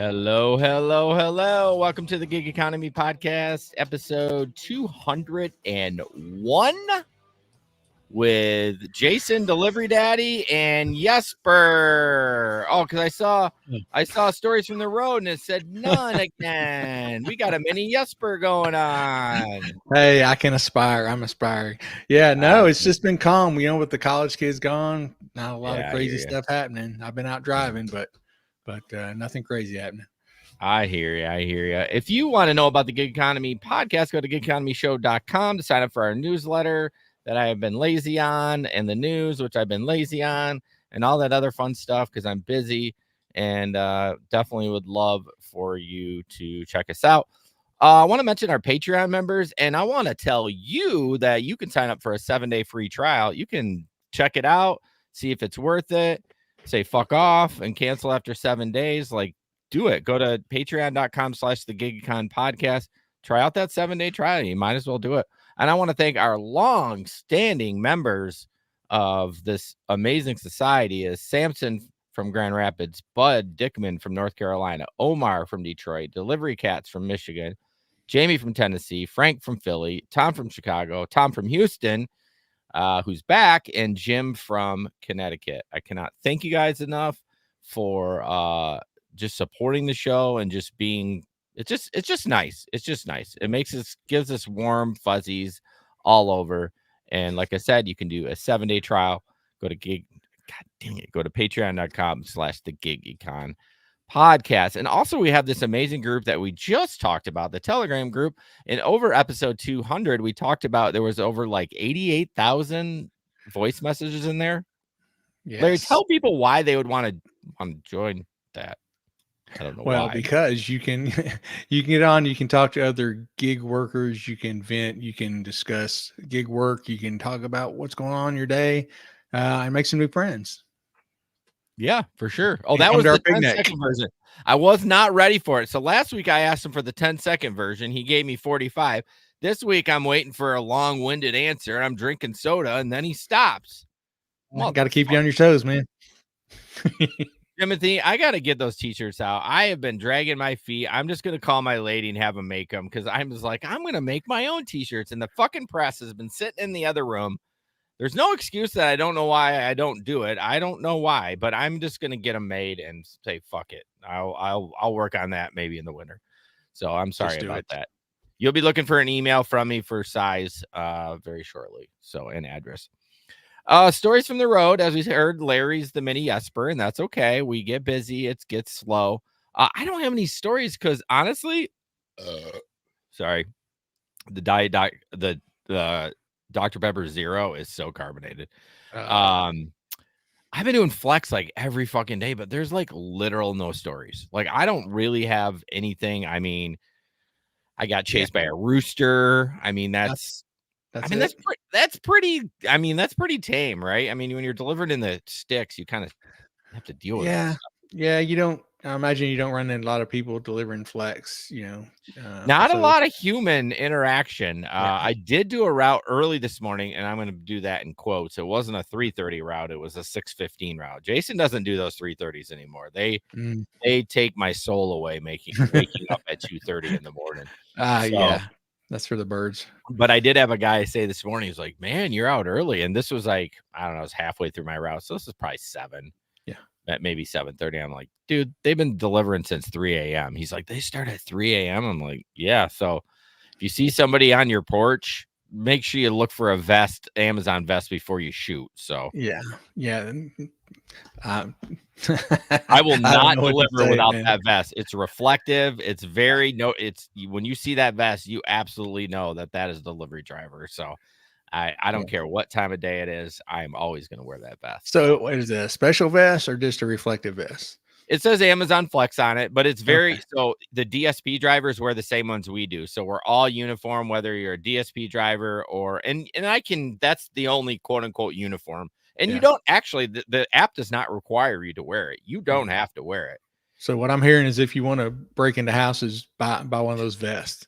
Hello, hello, hello. Welcome to the Gig Economy Podcast, episode 201 with Jason, Delivery Daddy, and Jesper. Oh, because I saw stories from the road and it said none again. We got a mini Jesper going on. Hey, I can aspire. I'm aspiring. Yeah, no, it's just been calm. With the college kids gone, not a lot of crazy stuff happening. I've been out driving, but nothing crazy happening. I hear you. If you want to know about the Gig Economy Podcast, go to gigeconomyshow.com to sign up for our newsletter that I have been lazy on, and the news, which I've been lazy on, and all that other fun stuff because I'm busy, and definitely would love for you to check us out. I want to mention our Patreon members, and I want to tell you that you can sign up for a 7-day free trial. You can check it out, see if it's worth it, say fuck off, and cancel after 7 days. Do it. Go to patreon.com/thegigecon podcast. Try out that 7-day trial. You might as well do it. And I want to thank our long-standing members of this amazing society is Samson from Grand Rapids, Bud Dickman from North Carolina, Omar from Detroit, Delivery Cats from Michigan, Jamie from Tennessee, Frank from Philly, Tom from Chicago, Tom from Houston, who's back, and Jim from Connecticut. I cannot thank you guys enough for just supporting the show and just being it's just nice. It's just nice. It gives us warm fuzzies all over. And like I said, you can do a 7-day trial. Go to patreon.com/thegigecon podcast. And also we have this amazing group that we just talked about, the Telegram group. And over episode 200, we talked about there was over 88,000 voice messages in there. Yes. Larry, tell people why they would want to join that. I don't know why. Because you can get on, you can talk to other gig workers, you can vent, you can discuss gig work, you can talk about what's going on in your day, and make some new friends. Yeah, for sure. Oh, that was the 10-second version. I was not ready for it. So last week I asked him for the 10-second version. He gave me 45. This week I'm waiting for a long-winded answer, and I'm drinking soda, and then he stops. Well, got to keep you on your toes, man. Timothy, I got to get those t-shirts out. I have been dragging my feet. I'm just going to call my lady and have them make them because I'm just like, I'm going to make my own t-shirts. And the fucking press has been sitting in the other room. There's no excuse that I don't know why I don't do it. I don't know why, but I'm just going to get them made and say, fuck it. I'll work on that maybe in the winter. So I'm sorry about that. You'll be looking for an email from me for size very shortly. So an address. Stories from the road. As we heard, Larry's the mini Jesper, and that's okay. We get busy. It gets slow. I don't have any stories because honestly, sorry, the Dr. Pepper Zero is so carbonated. I've been doing flex every fucking day, but there's literal no stories. I don't really have anything. I mean, I got chased by a rooster. I mean, that's pretty tame, right? I mean, when you're delivered in the sticks, you kind of have to deal with it. Yeah. You don't. I imagine you don't run into a lot of people delivering flex. Not a lot of human interaction. I did do a route early this morning, and I'm going to do that in quotes. It wasn't a 3:30 route; it was a 6:15 route. Jason doesn't do those 3:30s anymore. They take my soul away, waking up at 2:30 in the morning. Yeah. That's for the birds. But I did have a guy say this morning, he's like, man, you're out early. And this was I don't know, it was halfway through my route. So this is probably 7. Yeah. At maybe 7:30. I'm like, dude, they've been delivering since 3 a.m. He's like, they start at 3 a.m. I'm like, yeah. So if you see somebody on your porch, make sure you look for a vest, Amazon vest, before you shoot. So yeah. I will not deliver without that vest. It's reflective. It's when you see that vest, you absolutely know that is a delivery driver. So I don't care what time of day it is. I'm always going to wear that vest. So is it a special vest or just a reflective vest? It says Amazon Flex on it, but it's so the DSP drivers wear the same ones we do. So we're all uniform, whether you're a DSP driver that's the only quote unquote uniform. And you don't actually, the app does not require you to wear it. You don't have to wear it. So what I'm hearing is if you want to break into houses, buy one of those vests.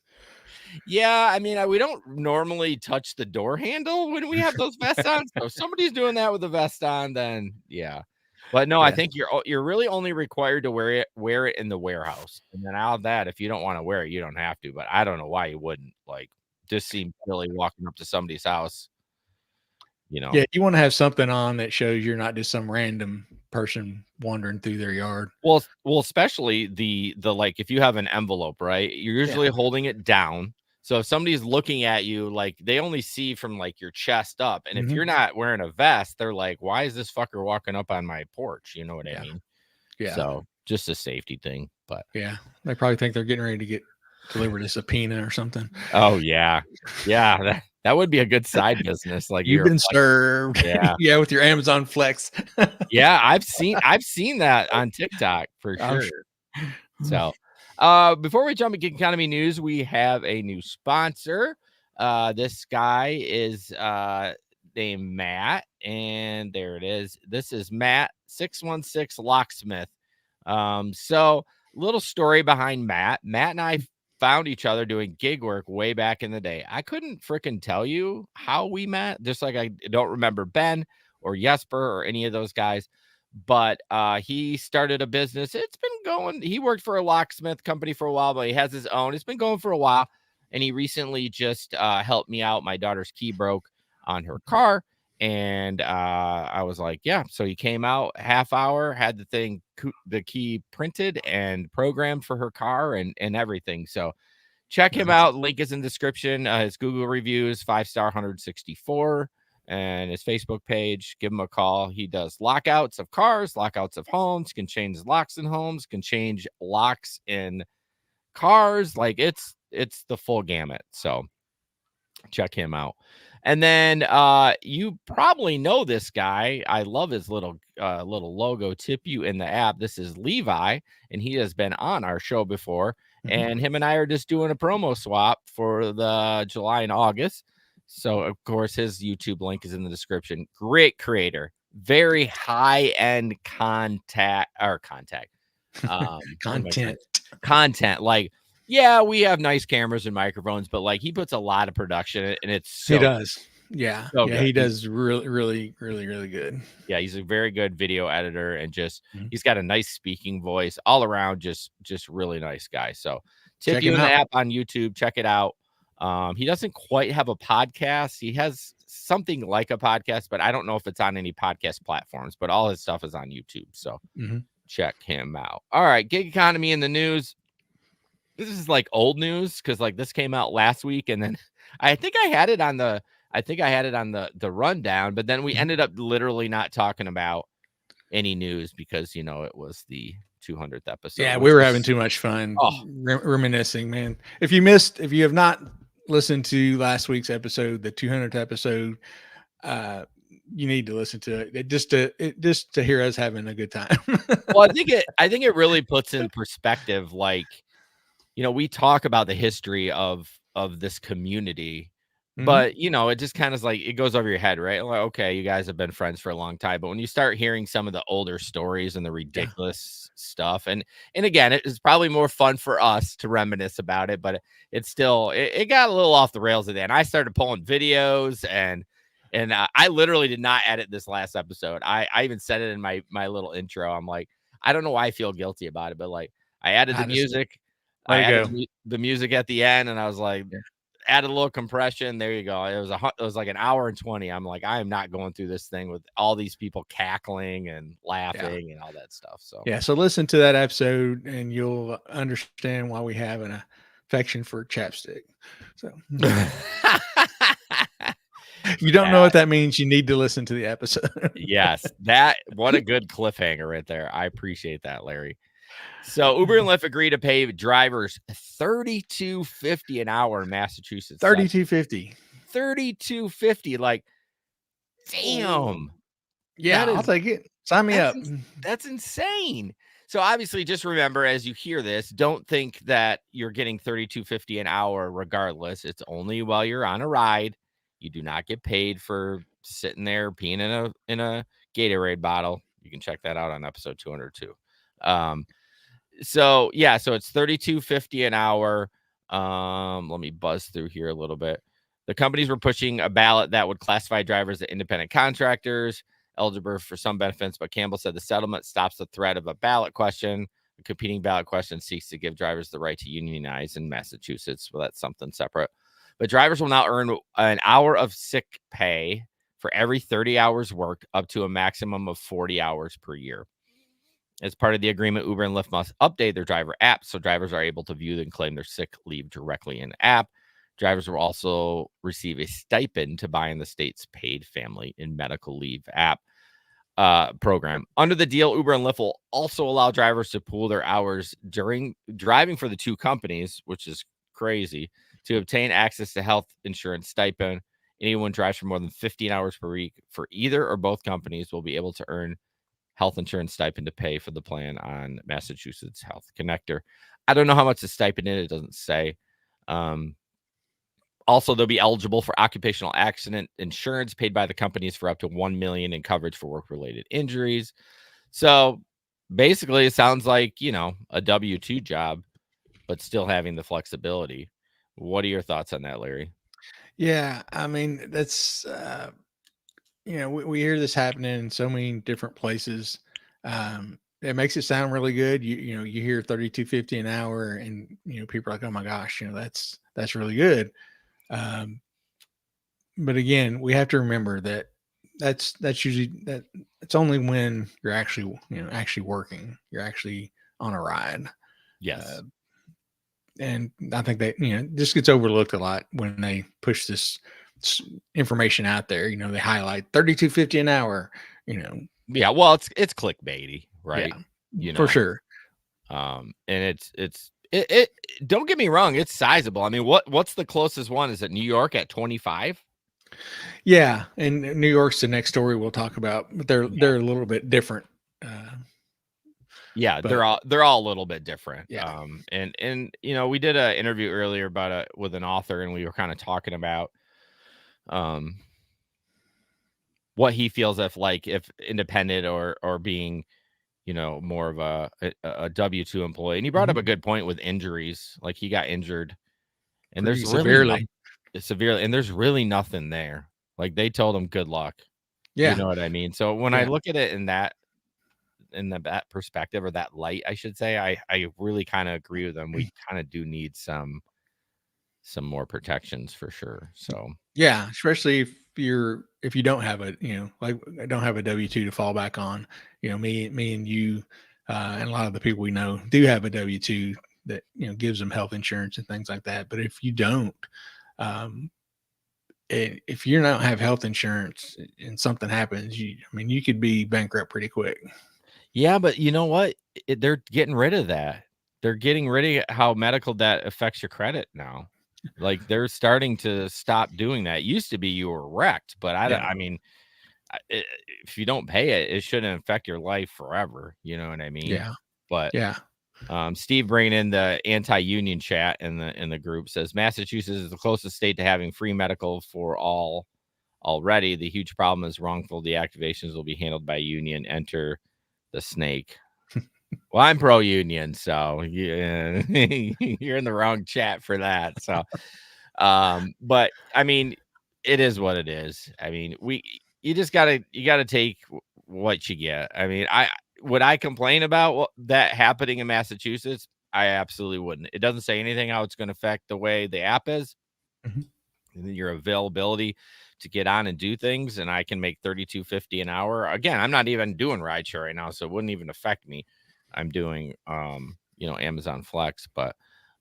Yeah, I mean, we don't normally touch the door handle when we have those vests on. So if somebody's doing that with a vest on, then yeah. But no, I Yeah. think you're really only required to wear it in the warehouse. And then out of that, if you don't want to wear it, you don't have to. But I don't know why you wouldn't. Like, just seems silly walking up to somebody's house, you know. Yeah, you want to have something on that shows you're not just some random person wandering through their yard. Well, especially the like if you have an envelope, right? You're usually holding it down. So if somebody's looking at you, like they only see from like your chest up. And if Mhm. you're not wearing a vest, they're like, why is this fucker walking up on my porch? You know what I Yeah. mean? Yeah. So just a safety thing. But Yeah. They probably think they're getting ready to get delivered a subpoena or something. oh yeah. Yeah, that would be a good side business. Like You've you're been served. yeah. Yeah, with your Amazon Flex. Yeah, I've seen that on TikTok for I'm sure. sure. So, before we jump into gig economy news, we have a new sponsor. This guy is named Matt, and there it is. This is Matt 616 Locksmith. So little story behind Matt. Matt and I found each other doing gig work way back in the day. I couldn't freaking tell you how we met, just like I don't remember Ben or Jesper or any of those guys. But he started a business. It's been going. He worked for a locksmith company for a while, but he has his own. It's been going for a while. And he recently just helped me out. My daughter's key broke on her car. And I was like, yeah. So he came out half hour, had the key printed and programmed for her car and everything. So check him out. Link is in the description. His Google reviews, 5-star, 164, and his Facebook page. Give him a call. He does lockouts of cars, lockouts of homes, can change locks in homes, can change locks in cars. Like it's the full gamut. So check him out. And then you probably know this guy. I love his little logo. Tip you in the app. This is Levi, and he has been on our show before. And him and I are just doing a promo swap for the July and August. So of course his YouTube link is in the description. Great creator, very high end content. Content. Like, yeah, we have nice cameras and microphones, but like he puts a lot of production in it, and it's so He does. Yeah. so Yeah. good. He does really good. Yeah, he's a very good video editor, and just Mhm. he's got a nice speaking voice all around. Just really nice guy. So tip Check you him in the out. app on YouTube. Check it out. He doesn't quite have a podcast. He has something like a podcast, but I don't know if it's on any podcast platforms. But all his stuff is on YouTube. So check him out. All right, gig economy in the news. This is like old news because like this came out last week, and then I think I had it on the rundown, but then we ended up literally not talking about any news because it was the 200th episode. Yeah, we were having too much fun reminiscing, man. If you have not listened to last week's episode, the 200th episode, you need to listen to it just to hear us having a good time. Well, I think it really puts in perspective, like, we talk about the history of this community, but it just kind of like it goes over your head, right? Like, okay, you guys have been friends for a long time, but when you start hearing some of the older stories and the ridiculous stuff, and again, it's probably more fun for us to reminisce about it, but it's still it got a little off the rails at the end. I started pulling videos and I literally did not edit this last episode. I even said it in my little intro. I'm like, I don't know why I feel guilty about it, but like I added the music. I added the music at the end, and I was like, added a little compression. There you go. It was like an hour and 20. I'm like, I am not going through this thing with all these people cackling and laughing and all that stuff. So so listen to that episode, and you'll understand why we have an affection for chapstick. So if you don't know what that means, you need to listen to the episode. Yes, what a good cliffhanger right there. I appreciate that, Larry. So Uber and Lyft agree to pay drivers $32.50 an hour in Massachusetts. $32.50. Like, damn. Yeah, I'll take it. Sign me up. That's insane. So obviously, just remember as you hear this, don't think that you're getting $32.50 an hour regardless. It's only while you're on a ride. You do not get paid for sitting there peeing in a Gatorade bottle. You can check that out on episode 202. So it's $32.50 an hour. Let me buzz through here a little bit. The companies were pushing a ballot that would classify drivers as independent contractors, eligible for some benefits, but Campbell said the settlement stops the threat of a ballot question. A competing ballot question seeks to give drivers the right to unionize in Massachusetts. Well, that's something separate. But drivers will now earn an hour of sick pay for every 30 hours worked, up to a maximum of 40 hours per year. As part of the agreement, Uber and Lyft must update their driver apps so drivers are able to view and claim their sick leave directly in the app. Drivers will also receive a stipend to buy in the state's paid family and medical leave app program. Under the deal, Uber and Lyft will also allow drivers to pool their hours during driving for the two companies, which is crazy, to obtain access to health insurance stipend. Anyone drives for more than 15 hours per week for either or both companies will be able to earn health insurance stipend to pay for the plan on Massachusetts Health Connector. I don't know how much the stipend is. It doesn't say. Also, they'll be eligible for occupational accident insurance paid by the companies for up to $1 million in coverage for work-related injuries. So basically, it sounds like, a W-2 job, but still having the flexibility. What are your thoughts on that, Larry? Yeah, I mean, that's we hear this happening in so many different places. It makes it sound really good. You hear 32.50 an hour, and people are like, oh my gosh, that's really good. But again, we have to remember that that's usually that it's only when you're actually working, you're actually on a ride. Yes. And I think that this gets overlooked a lot when they push this information out there. They highlight 32.50 an hour. Yeah, well, it's clickbaity, right? Yeah, for sure. And it's don't get me wrong, it's sizable. I mean, what's the closest one? Is it New York at 25? Yeah, and New York's the next story we'll talk about, but they're a little bit different. Yeah, they're all a little bit different. Yeah. And we did an interview earlier about with an author, and we were kind of talking about what he feels if independent or being more of a W-2 employee. And he brought up a good point with injuries. Like, he got injured, and Pretty there's severely, and there's really nothing there. Like, they told him good luck. Yeah. You know what I mean? So when I look at it in that perspective, or that light, I should say, I really kind of agree with them. We kind of do need some more protections for sure. So yeah, especially if you don't have I don't have a W-2 to fall back on. Me and you, and a lot of the people we know do have a W-2 that gives them health insurance and things like that. But if you don't, if you don't have health insurance and something happens, you could be bankrupt pretty quick. Yeah, but you know what? They're getting rid of that. They're getting rid of how medical debt affects your credit now. Like, they're starting to stop doing that. It used to be you were wrecked, but I mean, if you don't pay it, it shouldn't affect your life forever. You know what I mean? Yeah. But yeah. Steve bringing in the anti-union chat in the group says Massachusetts is the closest state to having free medical for all already. The huge problem is wrongful deactivations will be handled by union. Enter the snake. Well, I'm pro-union, so yeah, you're in the wrong chat for that. So, but I mean, it is what it is. I mean, you gotta take what you get. I mean, would I complain about that happening in Massachusetts? I absolutely wouldn't. It doesn't say anything how it's going to affect the way the app is, and your availability to get on and do things. And I can make $32.50 an hour. Again, I'm not even doing rideshare right now, so it wouldn't even affect me. I'm doing, Amazon Flex, but,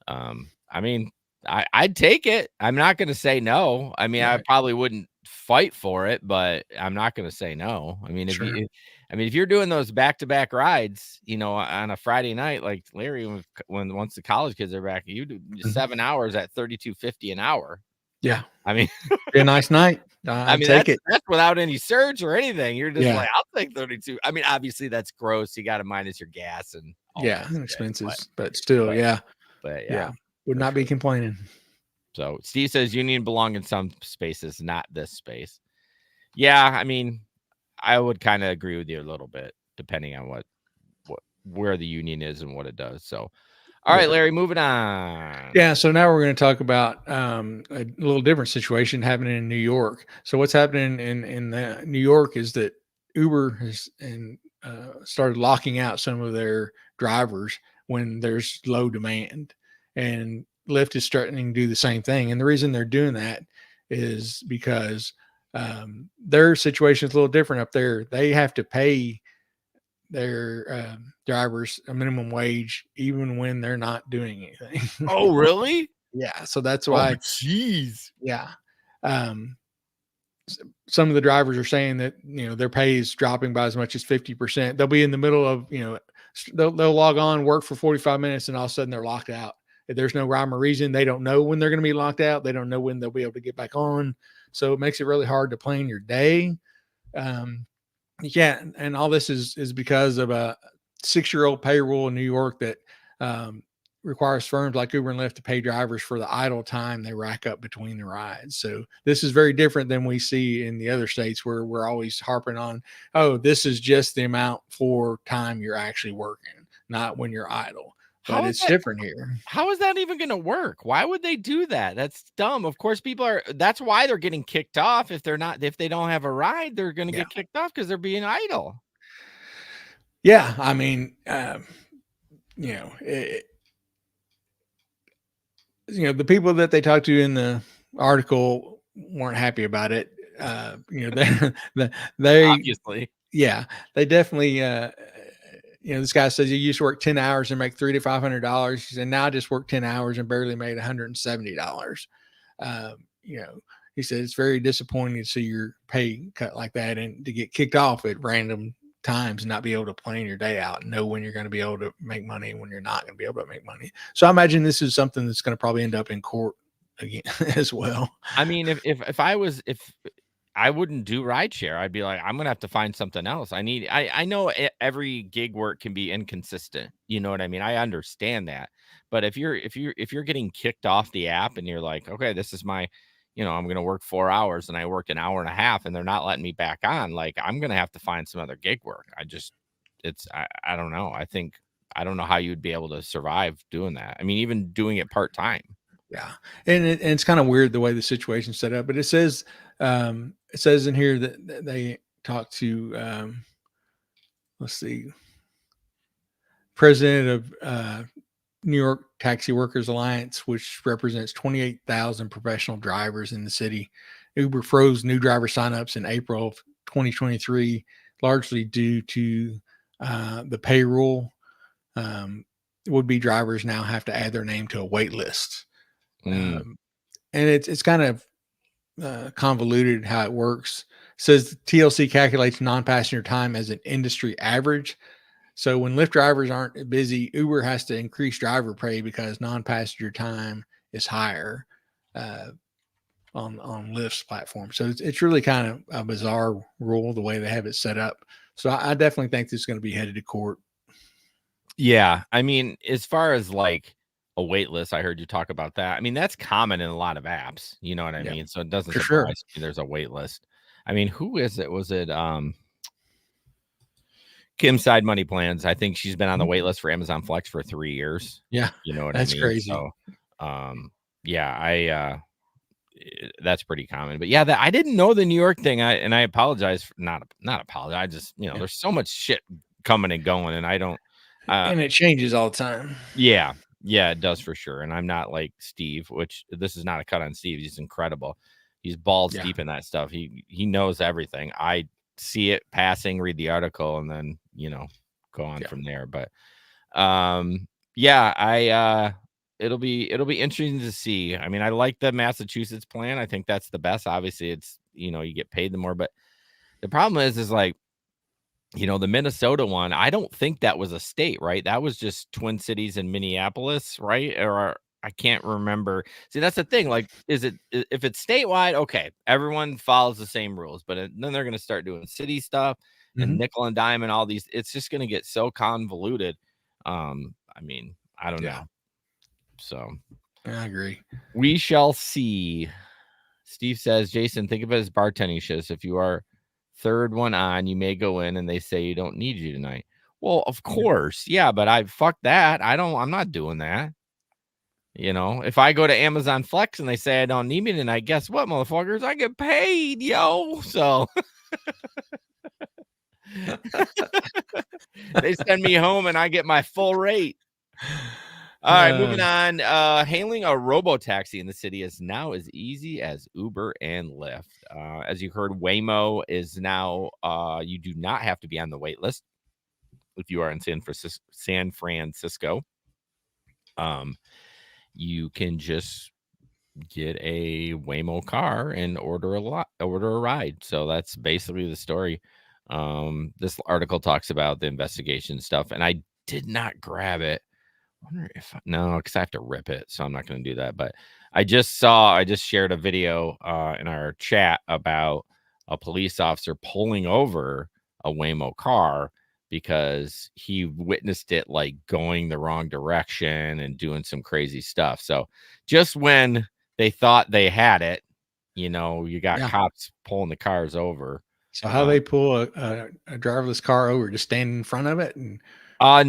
I mean, I'd take it. I'm not going to say no. I mean, Right. I probably wouldn't fight for it, but I'm not going to say no. I mean, if you're doing those back-to-back rides, on a Friday night, like Larry, once the college kids are back, you do 7 hours at $32.50 an hour. Yeah. I mean, be a nice night. I mean, take it. That's without any surge or anything. You're just Yeah. like, I'll take 32. I mean, obviously that's gross. You got to minus your gas and all and expenses, but still, yeah. Would not be complaining. So Steve says union belong in some spaces, not this space. Yeah, I mean, I would kind of agree with you a little bit, depending on where the union is and what it does. So, all right, Larry, moving on. Yeah, so now we're going to talk about a little different situation happening in New York. So what's happening in New York is that Uber has started locking out some of their drivers when there's low demand, and Lyft is starting to do the same thing. And the reason they're doing that is because their situation is a little different up there. They have to pay their drivers a minimum wage even when they're not doing anything. Oh, really? Yeah. So that's Oh, why, jeez. yeah. Some of the drivers are saying that, their pay is dropping by as much as 50%. They'll be in the middle of, they'll log on, work for 45 minutes, and all of a sudden they're locked out. If there's no rhyme or reason, they don't know when they're going to be locked out. They don't know when they'll be able to get back on. So it makes it really hard to plan your day. Yeah. And all this is because of a 6-year-old pay rule in New York that requires firms like Uber and Lyft to pay drivers for the idle time they rack up between the rides. So this is very different than we see in the other states, where we're always harping on, oh, this is just the amount for time you're actually working, not when you're idle. But it's different here. How is that even going to work? Why would they do that? That's dumb. Of course, that's why they're getting kicked off. If they don't have a ride, they're going to get kicked off because they're being idle. Yeah. I mean, the people that they talked to in the article weren't happy about it. They obviously, yeah, they definitely, this guy says he used to work 10 hours and make $300 to $500. He said, now I just work 10 hours and barely made $170. He said, it's very disappointing to see your pay cut like that and to get kicked off at random times and not be able to plan your day out and know when you're going to be able to make money and when you're not going to be able to make money. So I imagine this is something that's going to probably end up in court again as well. I mean, if I wouldn't do rideshare, I'd be like, I'm going to have to find something else. I know every gig work can be inconsistent. You know what I mean? I understand that. But if you're getting kicked off the app and you're like, okay, this is my, I'm going to work 4 hours and I worked an hour and a half and they're not letting me back on, like, I'm going to have to find some other gig work. I don't know. I don't know how you'd be able to survive doing that. I mean, even doing it part-time. Yeah. And it's kind of weird the way the situation's set up, but it says in here that they talked to, let's see, president of New York Taxi Workers Alliance, which represents 28,000 professional drivers in the city. Uber froze new driver signups in April of 2023, largely due to the pay rule. Would-be drivers now have to add their name to a wait list. And it's kind of convoluted how it works. It says TLC calculates non-passenger time as an industry average. So when Lyft drivers aren't busy, Uber has to increase driver pay because non-passenger time is higher on Lyft's platform. So it's really kind of a bizarre rule the way they have it set up. So I definitely think this is going to be headed to court. Yeah, I mean, as far as like a wait list, I heard you talk about that. I mean, that's common in a lot of apps. You know what I mean? So it doesn't surprise me there's a wait list. I mean, who is it? Was it Kim Side Money Plans? I think she's been on the wait list for Amazon Flex for 3 years. Yeah, you know what that's I mean? crazy. So, that's pretty common. But yeah, I didn't know the New York thing. I apologize for not apologize. I just there's so much shit coming and going, and I don't. And it changes all the time. Yeah, it does for sure. And I'm not like Steve, which this is not a cut on Steve. He's incredible. He's balls deep in that stuff. He knows everything. I see it passing, read the article, and then go on from there. But it'll be interesting to see. I mean, I like the Massachusetts plan. I think that's the best. Obviously, it's you get paid the more, but the problem is like, the Minnesota one, I don't think that was a state, right? That was just Twin Cities and Minneapolis, right? Or I can't remember. See, that's the thing. Like, if it's statewide, okay, everyone follows the same rules, but then they're going to start doing city stuff and nickel and dime and all these. It's just going to get so convoluted. I mean, I don't know. So I agree. We shall see. Steve says, Jason, think of it as bartending shifts. If you are third one on, you may go in and they say you don't need you tonight. Well, of course. Yeah, but fuck that. I'm not doing that. If I go to Amazon Flex and they say I don't need me tonight, guess what, motherfuckers? I get paid, yo. So They send me home and I get my full rate. All right, moving on. Hailing a robo-taxi in the city is now as easy as Uber and Lyft. As you heard, Waymo is now, you do not have to be on the wait list if you are in San Francisco. You can just get a Waymo car and order a ride. So that's basically the story. This article talks about the investigation stuff, and I did not grab it. I wonder if no, because I have to rip it, so I'm not going to do that. But I just shared a video in our chat about a police officer pulling over a Waymo car because he witnessed it like going the wrong direction and doing some crazy stuff. So just when they thought they had it, you got cops pulling the cars over. So how they pull a driverless car over? Just stand in front of it? And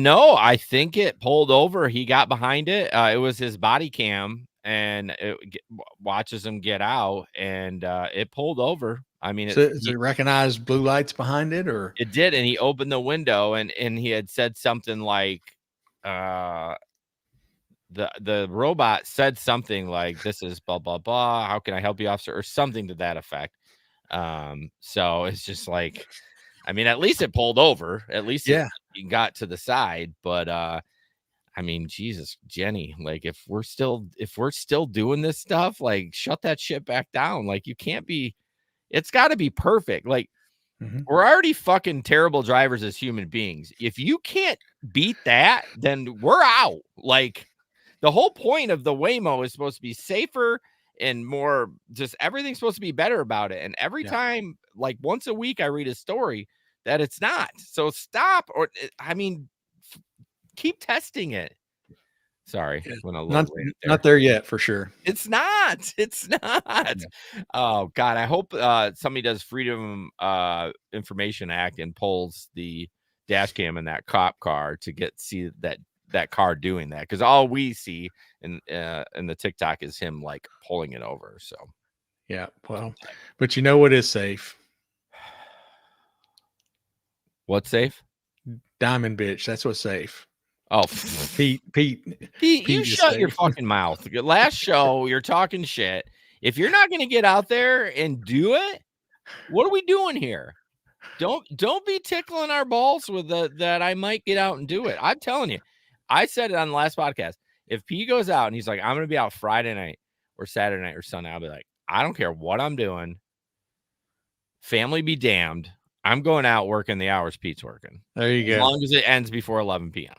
no, I think it pulled over. He got behind it. It was his body cam, and it watches him get out, and it pulled over. I mean, does it recognize blue lights behind it, or it did? And he opened the window, and he had said something like, the robot said something like, "This is blah blah blah. How can I help you, officer?" or something to that effect. So it's just like, I mean, at least it pulled over. At least it got to the side. But I mean, Jesus, Jenny, like if we're still doing this stuff, like shut that shit back down. Like you can't be. It's got to be perfect. Like we're already fucking terrible drivers as human beings. If you can't beat that, then we're out. Like the whole point of the Waymo is supposed to be safer and more, just everything's supposed to be better about it. And every time, like once a week, I read a story that it's not. So stop, or I mean, keep testing it. Sorry, not there yet for sure. It's not. Yeah. Oh God, I hope somebody does Freedom Information Act and pulls the dash cam in that cop car to see that car doing that, because all we see in the TikTok is him like pulling it over. So yeah, well, but you know what is safe? What's safe? Diamond bitch. That's what's safe. Oh, Pete, you shut your fucking mouth. Last show, you're talking shit. If you're not going to get out there and do it, what are we doing here? Don't be tickling our balls with that I might get out and do it. I'm telling you, I said it on the last podcast. If P goes out and he's like, I'm going to be out Friday night or Saturday night or Sunday, I'll be like, I don't care what I'm doing. Family be damned. I'm going out working the hours Pete's working. There you go. As long as it ends before 11 p.m.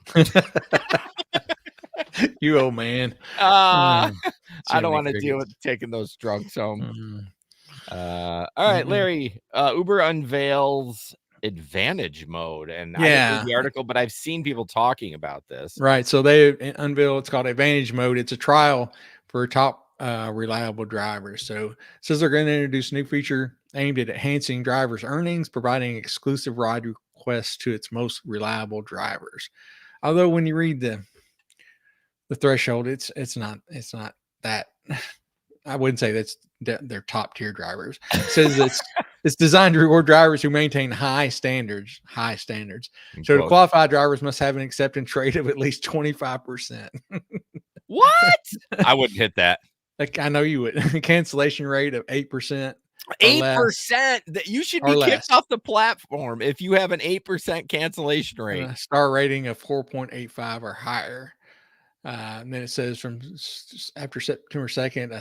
You old man. I don't want to deal with taking those drunks home. All right, Larry. Uber unveils Advantage mode, and I didn't read the article, but I've seen people talking about this. Right. So they unveil, it's called Advantage mode. It's a trial for top reliable drivers. So it says they're going to introduce a new feature aimed at enhancing drivers' earnings, providing exclusive ride requests to its most reliable drivers. Although when you read the threshold, it's not that. I wouldn't say they're top tier drivers. It says it's designed to reward drivers who maintain high standards. So to qualify, drivers must have an acceptance rate of at least 25%. What? I wouldn't hit that. Like, I know you would. Cancellation rate of 8%. 8%. That you should be kicked off the platform if you have an 8% cancellation rate. And a star rating of 4.85 or higher. And then it says from after September 2nd, a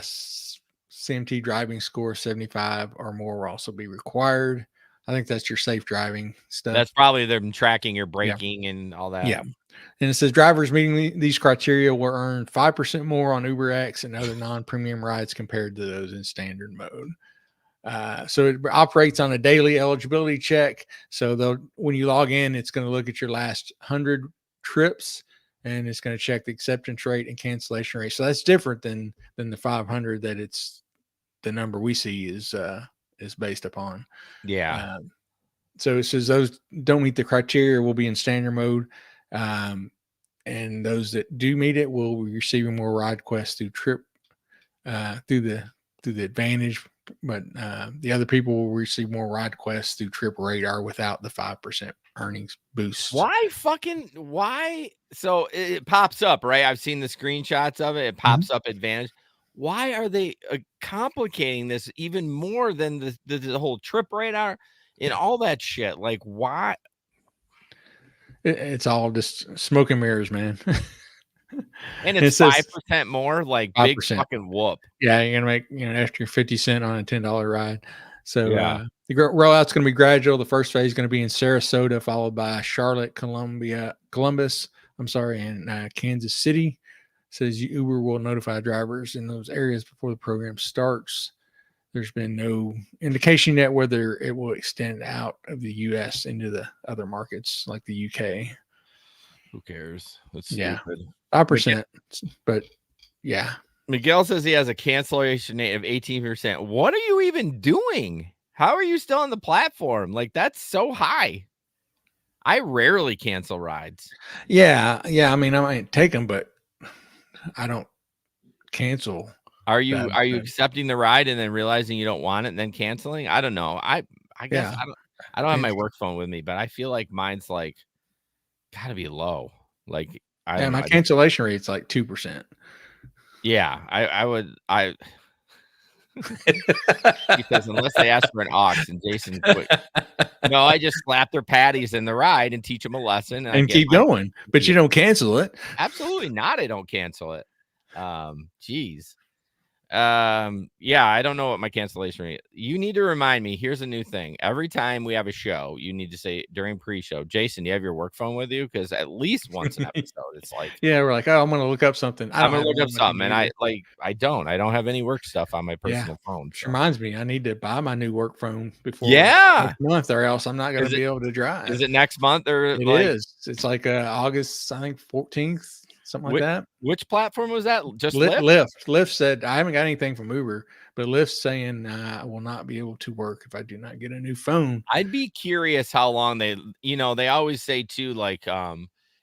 CMT driving score 75 or more will also be required. I think that's your safe driving stuff. That's probably them tracking your braking and all that. Yeah. And it says drivers meeting these criteria will earn 5% more on UberX and other non-premium rides compared to those in standard mode. So it operates on a daily eligibility check. So when you log in, it's going to look at your last 100 trips, and it's going to check the acceptance rate and cancellation rate. So that's different than the 500 that it's the number we see is based upon. Yeah. So it says those don't meet the criteria will be in standard mode. And those that do meet it will be receiving more ride requests through the Advantage the other people will receive more ride requests through Trip Radar without the 5% earnings boost. Why? So it pops up, right? I've seen the screenshots of it. It pops up advantage. Why are they complicating this even more than the whole Trip Radar and all that shit? Like, why? It's all just smoke and mirrors, man. And it's 5% more, like 5%. Big fucking whoop. Yeah, you're gonna make an extra 50 cents on a $10 ride. So the rollout's gonna be gradual. The first phase is gonna be in Sarasota, followed by Charlotte, Columbus. And Kansas City. Says Uber will notify drivers in those areas before the program starts. There's been no indication yet whether it will extend out of the U.S. into the other markets like the UK. Who cares? That's stupid. 5%. But yeah. Miguel says he has a cancellation rate of 18%. What are you even doing? How are you still on the platform? Like, that's so high. I rarely cancel rides. Yeah. I mean, I might take them, but I don't cancel. Are you accepting the ride and then realizing you don't want it and then canceling? I don't know. I guess I don't have my work phone with me, but I feel like mine's like gotta be low. Like my cancellation rate's like 2%. Yeah, because unless they ask for an aux and Jason quit. No, I just slap their patties in the ride and teach them a lesson and keep going. But you don't cancel it. Absolutely not. I don't cancel it. Geez. Yeah, I don't know what my cancellation rate. You need to remind me. Here's a new thing. Every time we have a show, you need to say during pre-show, Jason, do you have your work phone with you? Because at least once an episode, it's like, we're like, oh, I'm gonna look up something. I'm gonna look up something, and I don't have any work stuff on my personal phone. Which reminds me, I need to buy my new work phone before next month, or else I'm not gonna be able to drive. Is it next month or it is? It's like August, I think 14th. Something like that. Which platform was that? Just Lyft. Lyft said, I haven't got anything from Uber, but Lyft's saying I will not be able to work if I do not get a new phone. I'd be curious how long they always say too, like, at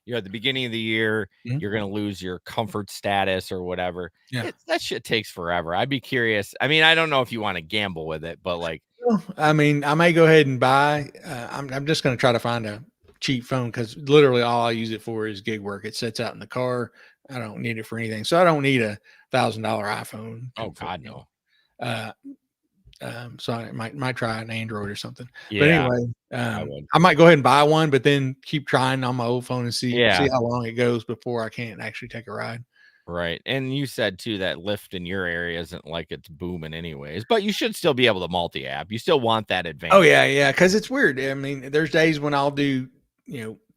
the beginning of the year, you're going to lose your comfort status or whatever. Yeah. That shit takes forever. I'd be curious. I mean, I don't know if you want to gamble with it, but like, I mean, I may go ahead and buy, I'm just going to try to find a cheap phone because literally all I use it for is gig work. It sits out in the car. I don't need it for anything. So I don't need a $1,000 iPhone. Oh God, no. So I might try an Android or something. Yeah, but anyway, I might go ahead and buy one, but then keep trying on my old phone and see how long it goes before I can't actually take a ride. Right. And you said too that Lyft in your area isn't like it's booming anyways, but you should still be able to multi-app. You still want that advantage. Oh yeah. Cause it's weird. I mean, there's days when I'll do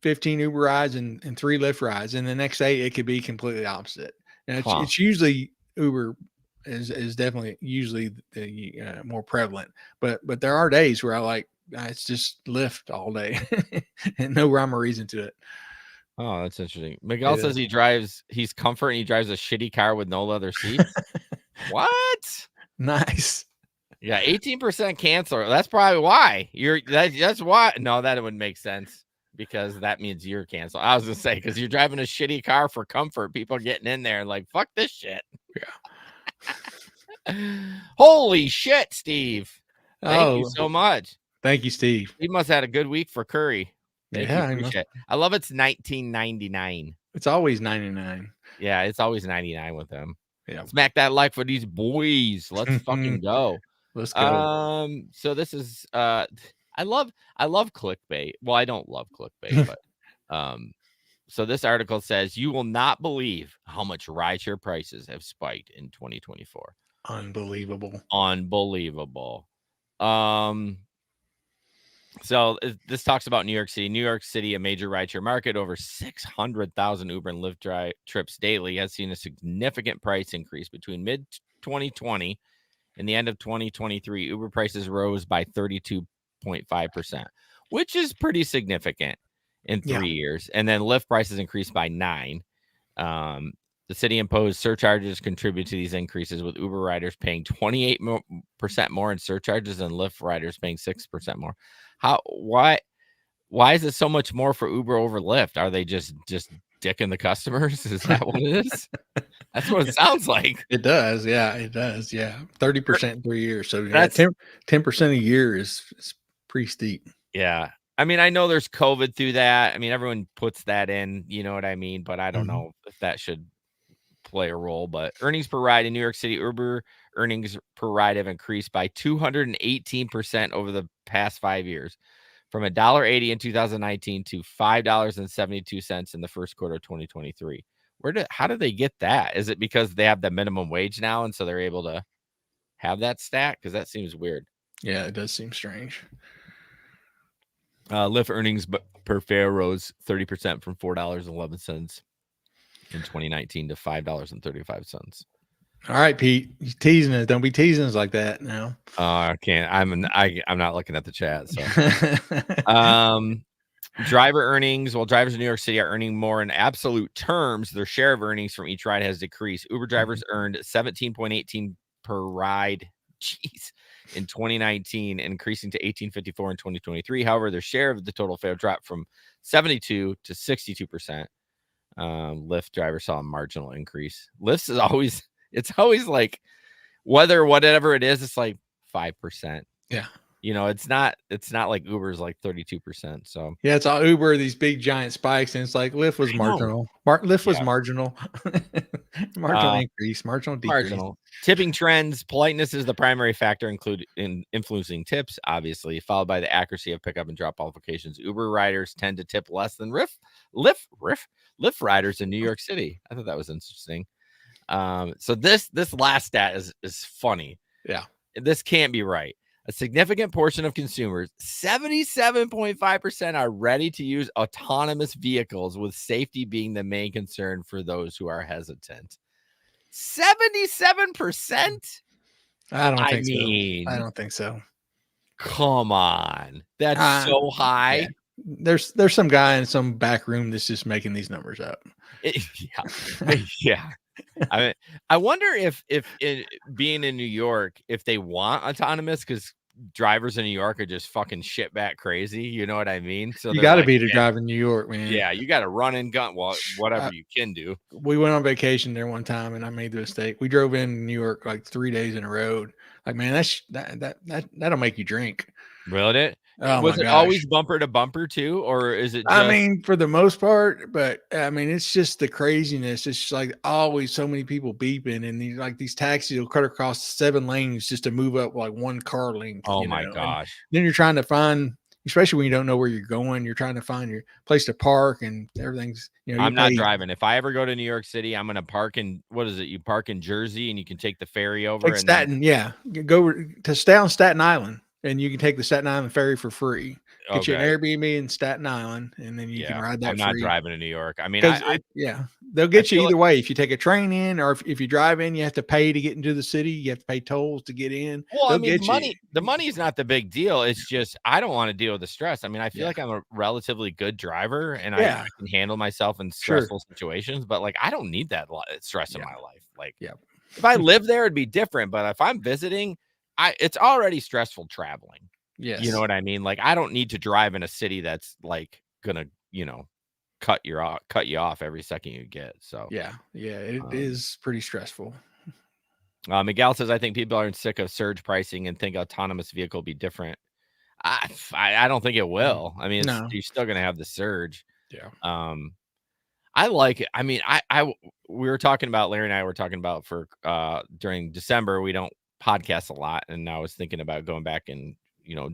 15 Uber rides and 3 Lyft rides, and the next day it could be completely opposite. And it's usually Uber is definitely usually the more prevalent, but there are days where it's just Lyft all day and no rhyme or reason to it. Oh, that's interesting. Miguel says he's comfort and he drives a shitty car with no leather seats. What? Nice. Yeah, 18% cancel. That's probably why that's why. No, that would make sense because that means you're canceled. I was gonna say because you're driving a shitty car for comfort. People getting in there and like, fuck this shit. Yeah. Holy shit, Steve. Thank you so much. Thank you, Steve. He must have had a good week for curry. Yeah, I love it's $19.99. It's always 99. Yeah, it's always 99 with them. Yeah. Smack that like for these boys. Let's fucking go. Let's go. So this is I love clickbait. Well, I don't love clickbait, but so this article says you will not believe how much rideshare prices have spiked in 2024. Unbelievable. So this talks about New York City. New York City, a major rideshare market, over 600,000 Uber and Lyft trips daily, has seen a significant price increase between mid-2020 and the end of 2023. Uber prices rose by 32.5%, which is pretty significant in 3 years. And then Lyft prices increased by 9%. The city imposed surcharges contribute to these increases, with Uber riders paying 28% more in surcharges and Lyft riders paying 6% more. Why is it so much more for Uber over Lyft? Are they just dicking the customers? Is that what it is? That's what it sounds like. It does. Yeah, it does. Yeah. 30% in 3 years. So yeah, That's 10% a year is pretty steep. yeah. I mean, I know there's COVID through that. I mean, everyone puts that in, you know what I mean? But I don't know if that should play a role. But earnings per ride in New York City, Uber earnings per ride have increased by 218% over the past 5 years, from $1.80 in 2019 to $5.72 in the first quarter of 2023. How do they get that? Is it because they have the minimum wage now, and so they're able to have that stat? Because that seems weird. Yeah, it does seem strange. Lyft earnings per fare rose 30% from $4.11 in 2019 to $5.35. All right, Pete, you teasing us. Don't be teasing us like that now. I can't. I'm not looking at the chat. So, driver earnings. Well, drivers in New York City are earning more in absolute terms. Their share of earnings from each ride has decreased. Uber drivers earned 17.18 per ride. Jeez. In 2019, increasing to 18.54 in 2023. However, their share of the total fare dropped from 72 to 62%. Lyft drivers saw a marginal increase. Lyft is always, it's always like whatever it is, it's like 5%. Yeah. You know, it's not like Uber's like 32%. So yeah, it's all Uber, these big giant spikes, and it's like Lyft was marginal. Lyft was marginal. Marginal increase, marginal decrease. Marginal. Tipping trends. Politeness is the primary factor in influencing tips, obviously, followed by the accuracy of pickup and drop off locations. Uber riders tend to tip less than Lyft riders in New York City. I thought that was interesting. So this last stat is funny. Yeah. This can't be right. A significant portion of consumers, 77.5%, are ready to use autonomous vehicles, with safety being the main concern for those who are hesitant. 77%? I don't think so. I don't think so. Come on. That's so high. Yeah. There's some guy in some back room that's just making these numbers up. Yeah. I wonder if being in New York, if they want autonomous, because drivers in New York are just fucking shit bat crazy. You know what I mean? So you got to be to drive in New York, man. Yeah, you got to run and gun. Well, whatever you can do. We went on vacation there one time, and I made the mistake. We drove in New York like 3 days in a row. Like, man, that'll make you drink. Really? Was it always bumper to bumper too, or is it? I mean, for the most part, but I mean, it's just the craziness. It's just like always so many people beeping, and these taxis will cut across 7 lanes just to move up like 1 car length. Oh my gosh! And then you're trying to find, especially when you don't know where you're going, you're trying to find your place to park, and everything's, I'm not driving. If I ever go to New York City, I'm gonna park in, what is it? You park in Jersey, and you can take the ferry over. Like Staten, yeah. You go to stay on Staten Island, and you can take the Staten Island ferry for free. Get you an Airbnb in Staten Island, and then you can ride that. I'm not driving to New York. I mean, they'll get you either way. If you take a train in, or if you drive in, you have to pay to get into the city. You have to pay tolls to get in. Well, I mean, the money is not the big deal. It's just I don't want to deal with the stress. I mean, I feel like I'm a relatively good driver, and I can handle myself in stressful situations. But like, I don't need that stress in my life. Like, if I live there, it'd be different. But if I'm visiting, it's already stressful traveling. Yes. You know what I mean? Like, I don't need to drive in a city that's like gonna, cut you off every second you get. So it is pretty stressful. Miguel says, I think people are sick of surge pricing and think autonomous vehicle will be different. I don't think it will. I mean, you're still gonna have the surge. Yeah. I like it. I mean, we were talking about, Larry and I were talking about for during December, we don't podcast a lot, and I was thinking about going back and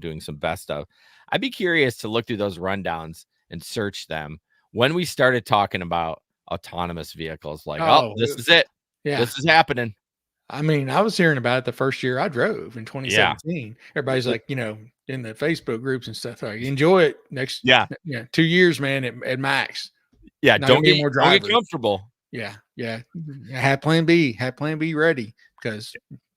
doing some best stuff. I'd be curious to look through those rundowns and search them when we started talking about autonomous vehicles. Like, this is it. Yeah, this is happening. I mean, I was hearing about it the first year I drove in 2017. Yeah. Everybody's like, in the Facebook groups and stuff, like, enjoy it next. 2 years, man, at max. Yeah, don't get comfortable. Yeah. Have plan B ready, because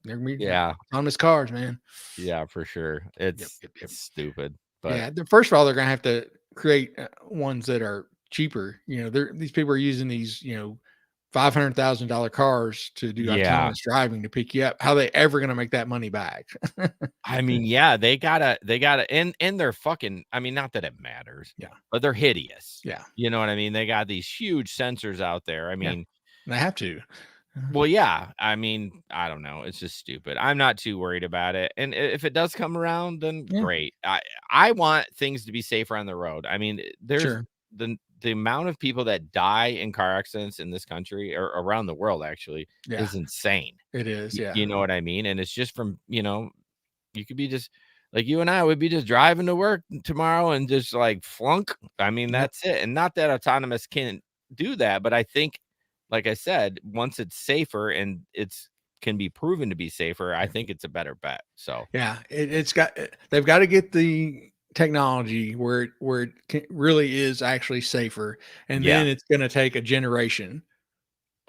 they're gonna be autonomous cars, man. Yeah, for sure. It's stupid. But first of all, they're gonna have to create ones that are cheaper. These people are using these, $500,000 cars to do autonomous driving to pick you up. How are they ever going to make that money back? I mean, yeah, they gotta, and they're fucking, I mean, not that it matters, but they're hideous. Yeah. You know what I mean? They got these huge sensors out there. I mean, they have to. Well, yeah. I mean, I don't know. It's just stupid. I'm not too worried about it. And if it does come around, then great. I want things to be safer on the road. I mean, there's the amount of people that die in car accidents in this country or around the world actually is insane. It is. Yeah. You know what I mean? And it's just from, you could be just like you and I would be just driving to work tomorrow and just like flunk. I mean, that's it. And not that autonomous can't do that, but I think, like I said, once it's safer and can be proven to be safer, I think it's a better bet. So they've got to get the technology where it really is actually safer, and then it's going to take a generation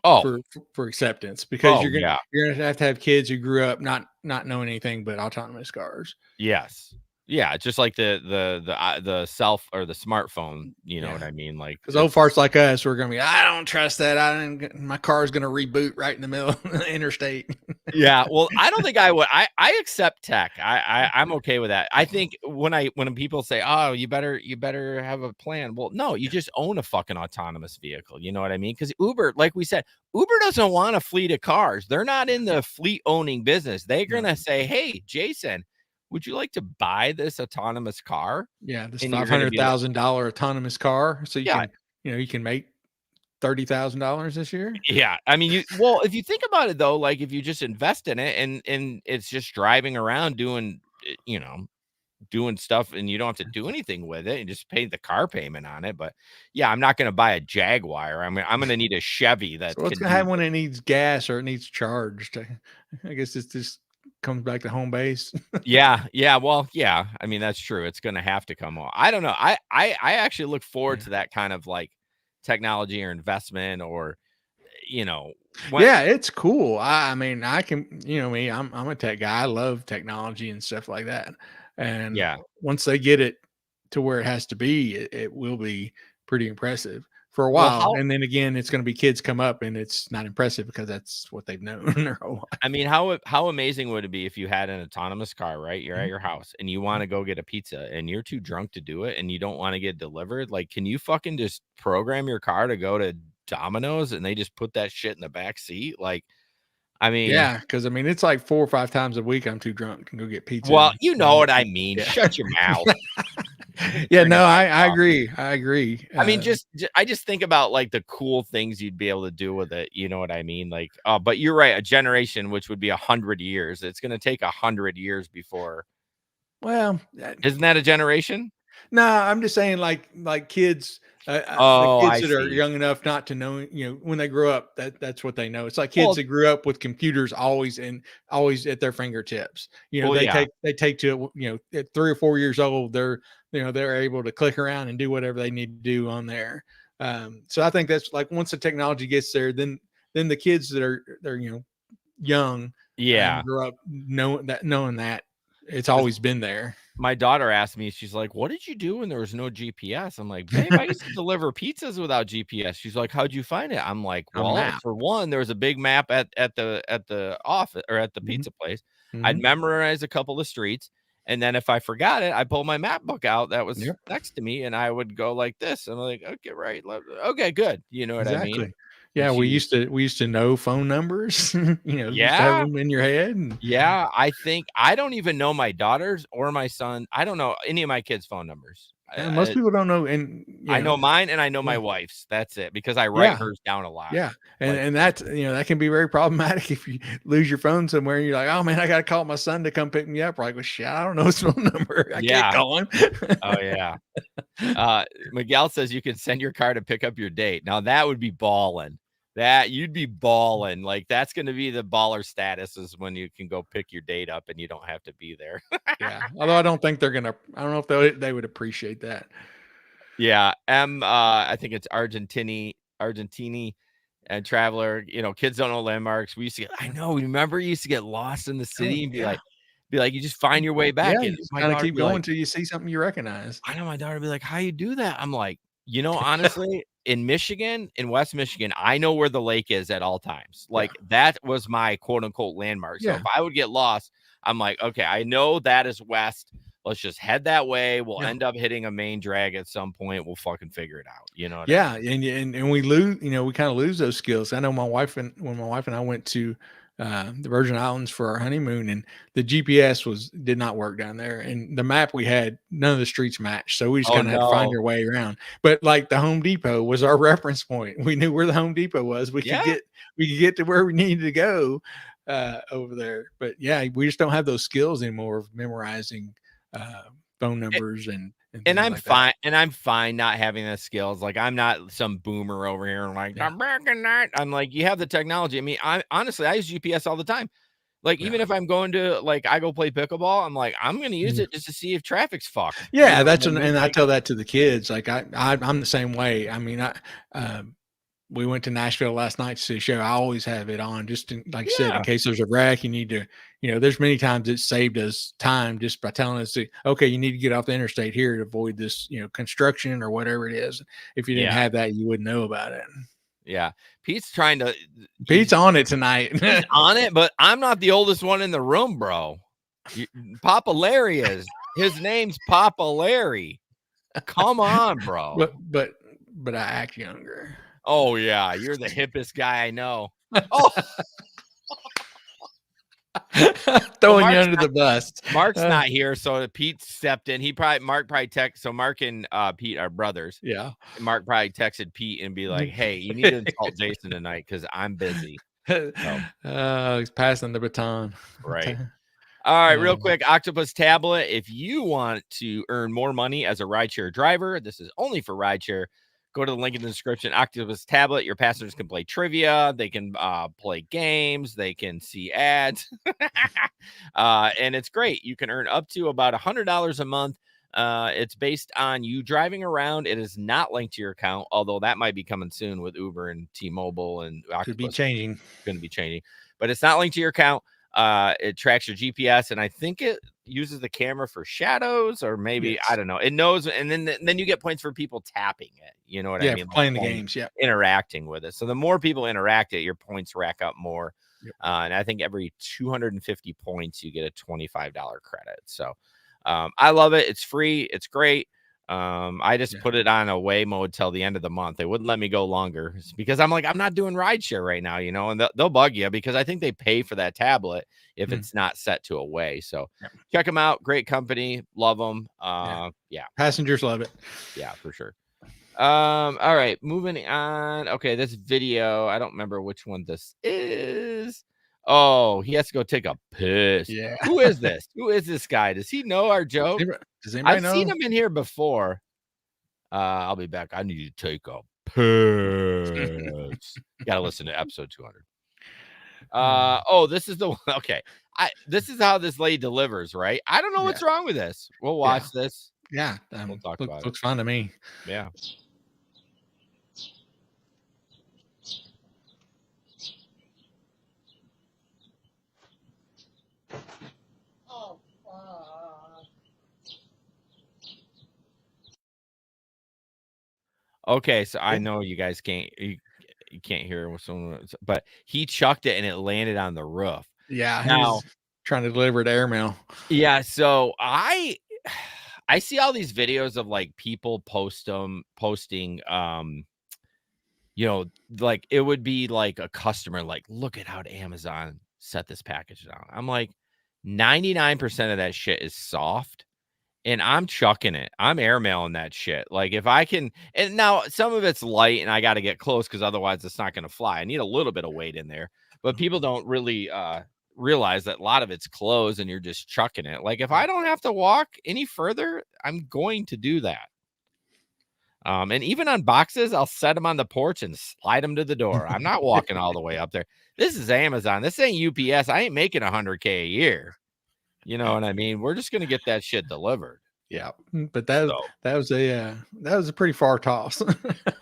for acceptance, because you're gonna have to have kids who grew up not knowing anything but autonomous cars. Yes. Yeah, just like the self or the smartphone, you know what I mean? Like, because old farts like us, we're gonna be, I don't trust that. My car's gonna reboot right in the middle of the interstate. Yeah, well, I don't think I would. I accept tech. I'm okay with that. I think when people say, "Oh, you better have a plan," well, no, you just own a fucking autonomous vehicle. You know what I mean? Because Uber, like we said, Uber doesn't want a fleet of cars. They're not in the fleet owning business. They're gonna say, "Hey, Jason, would you like to buy this autonomous car?" Yeah, this $500,000 autonomous car, so you can make $30,000 this year. Yeah, I mean, if you think about it though, like if you just invest in it and it's just driving around doing stuff, and you don't have to do anything with it and just pay the car payment on it. But yeah, I'm not going to buy a Jaguar. I mean, I'm going to need a Chevy. So what's going to happen when it needs gas or it needs charged? I guess it's just comes back to home base. yeah. Well, yeah. I mean, that's true. It's going to have to come on. I don't know. I actually look forward to that kind of like technology or investment, or it's cool. I mean, I can, me, I'm a tech guy. I love technology and stuff like that. And once they get it to where it has to be, it will be pretty impressive for a while. And then again, it's going to be kids come up and it's not impressive because that's what they've known their whole life. I mean, how amazing would it be if you had an autonomous car, right? You're at your house and you want to go get a pizza and you're too drunk to do it and you don't want to get delivered. Like, can you fucking just program your car to go to Domino's and they just put that shit in the back seat? Like, I mean, because I mean, it's like 4 or 5 times a week I'm too drunk to go get pizza. Well, you know what I mean. Shut your mouth. I agree. I mean, I just think about like the cool things you'd be able to do with it. You know what I mean? Like, but you're right. A generation, which would be 100 years. It's going to take 100 years before. Well, isn't that a generation? No, I'm just saying like kids. The kids that are young enough not to know, when they grow up, that's what they know. It's like kids that grew up with computers always at their fingertips. They take to it, at 3 or 4 years old, they're able to click around and do whatever they need to do on there. So I think that's like, once the technology gets there, then the kids that they're young, grow up knowing that it's always been there. My daughter asked me, she's like, "What did you do when there was no GPS?" I'm like, "Babe, I used to deliver pizzas without GPS." She's like, "How'd you find it?" I'm like, "Well, for one, there was a big map at the office or at the pizza place. I'd memorize a couple of streets, and then if I forgot it, I pull my map book out that was next to me, and I would go like this. I'm like, okay, right, okay, good. You know what I mean? Yeah, we used to know phone numbers, have them in your head. I think I don't even know my daughter's or my son. I don't know any of my kids' phone numbers. Most people don't know. And I know mine and I know my wife's. That's it, because I write hers down a lot. Yeah. And that's, that can be very problematic if you lose your phone somewhere and you're like, oh man, I got to call my son to come pick me up. Like, well, shit, I don't know his phone number. I can't call him. Oh yeah. Miguel says you can send your car to pick up your date. Now that would be balling. That you'd be balling. Like, that's going to be the baller status, is when you can go pick your date up and you don't have to be there. Although I don't think I don't know if they would appreciate that. I think it's Argentini and Traveler. Kids don't know landmarks. We used to remember you used to get lost in the city and be like, you just find your way back. And you kind of keep going till you see something you recognize. I know my daughter would be like, how you do that? I'm like, You know, honestly, in Michigan, in West Michigan, I know where the lake is at all times. Like that was my quote unquote landmark. So if I would get lost, I'm like, okay, I know that is west. Let's just head that way. We'll end up hitting a main drag at some point. We'll fucking figure it out. You know what I mean? And we lose, you know, we kind of lose those skills. I know when my wife and I went to the Virgin Islands for our honeymoon, and the GPS did not work down there, and the map we had, none of the streets matched, so we just kind of had to find our way around. But like the Home Depot was our reference point. We knew where the Home Depot was. We could get to where we needed to go over there. But yeah, we just don't have those skills anymore of memorizing phone numbers and I'm like fine. And I'm fine not having the skills. Like I'm not some boomer over here and like I'm back in that. I'm like, you have the technology. I mean, I honestly use GPS all the time. Like even if I'm going to like I go play pickleball, I'm like, I'm gonna use it just to see if traffic's fucked. Yeah, you know, and I tell that to the kids. Like I'm the same way. I mean, we went to Nashville last night to see a show. I always have it on just like you said, in case there's a wreck, you need to, you know, there's many times it saved us time just by telling us, okay, you need to get off the interstate here to avoid this, you know, construction or whatever it is. If you didn't have that, you wouldn't know about it. Yeah. Pete's on it tonight. He's on it, but I'm not the oldest one in the room, bro. Papa Larry is. His name's Papa Larry. Come on, bro. But I act younger. Oh yeah, you're the hippest guy I know. Oh, throwing you under the bus. Mark's not here, so Pete stepped in. Mark probably texted. So Mark and Pete are brothers. Yeah. And Mark probably texted Pete and be like, "Hey, you need to insult Jason tonight because I'm busy." He's passing the baton. Right. All right, real quick, Octopus Tablet. If you want to earn more money as a rideshare driver, this is only for rideshare. Go to the link in the description. Octopus Tablet. Your passengers can play trivia. They can play games. They can see ads. And it's great. You can earn up to about $100 a month. It's based on you driving around. It is not linked to your account, although that might be coming soon with Uber and T-Mobile and Octopus. Could be changing. Going to be changing. But it's not linked to your account. It tracks your GPS, and I think it uses the camera for shadows, or maybe I don't know. It knows, and then you get points for people tapping it. You know what I mean? Playing the games, interacting with it. So the more people interact it, your points rack up more. And I think every 250 points, you get a $25 credit. So I love it. It's free. It's great. I just put it on away mode till the end of the month. They wouldn't let me go longer because I'm like, I'm not doing rideshare right now, you know, and they'll bug you because I think they pay for that tablet if it's not set to away. So check them out. Great company. Love them. Passengers love it. Yeah, for sure. All right, moving on. Okay, this video, I don't remember which one this is. Oh, he has to go take a piss. Yeah. Who is this? Who is this guy? Does he know our joke? Does anybody know? I've seen him in here before. I'll be back. I need to take a piss. Gotta listen to episode 200. Oh, this is the one. Okay. This is how this lady delivers, right? I don't know what's wrong with this. We'll watch this. Yeah. We'll talk about it. Looks fun to me. Yeah. Okay, so I know you guys can't hear what someone, but he chucked it and it landed on the roof. Yeah, now trying to deliver to airmail. Yeah, so I see all these videos of like people posting you know, like it would be like a customer like, look at how Amazon set this package down. I'm like, 99% of that shit is soft. And I'm chucking it. I'm airmailing that shit. Like if I can, and now some of it's light and I got to get close because otherwise it's not going to fly. I need a little bit of weight in there, but people don't really realize that a lot of it's clothes and you're just chucking it. Like if I don't have to walk any further, I'm going to do that. And even on boxes, I'll set them on the porch and slide them to the door. I'm not walking all the way up there. This is Amazon. This ain't UPS. I ain't making $100K a year. You know what I mean? We're just gonna get that shit delivered. Yeah, but that was a pretty far toss.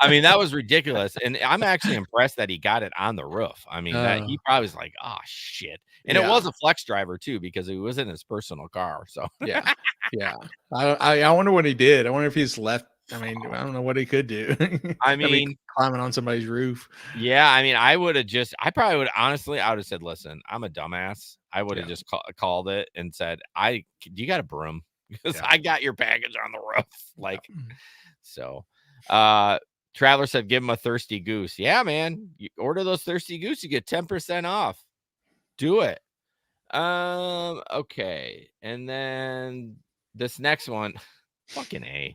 I mean, that was ridiculous, and I'm actually impressed that he got it on the roof. I mean, that he probably was like, "Oh shit," and it was a flex driver too because he was in his personal car. So yeah. I wonder what he did. I wonder if he's left I mean, I don't know what he could do. I mean, climbing on somebody's roof. Yeah, I mean, I probably would honestly, I would have said, listen, I'm a dumbass. I would have just called it and said, you got a broom? Because I got your package on the roof. Like, so, Traveler said, give him a Thirsty Goose. Yeah, man, you order those Thirsty Goose, you get 10% off. Do it. Okay. And then this next one, fucking A.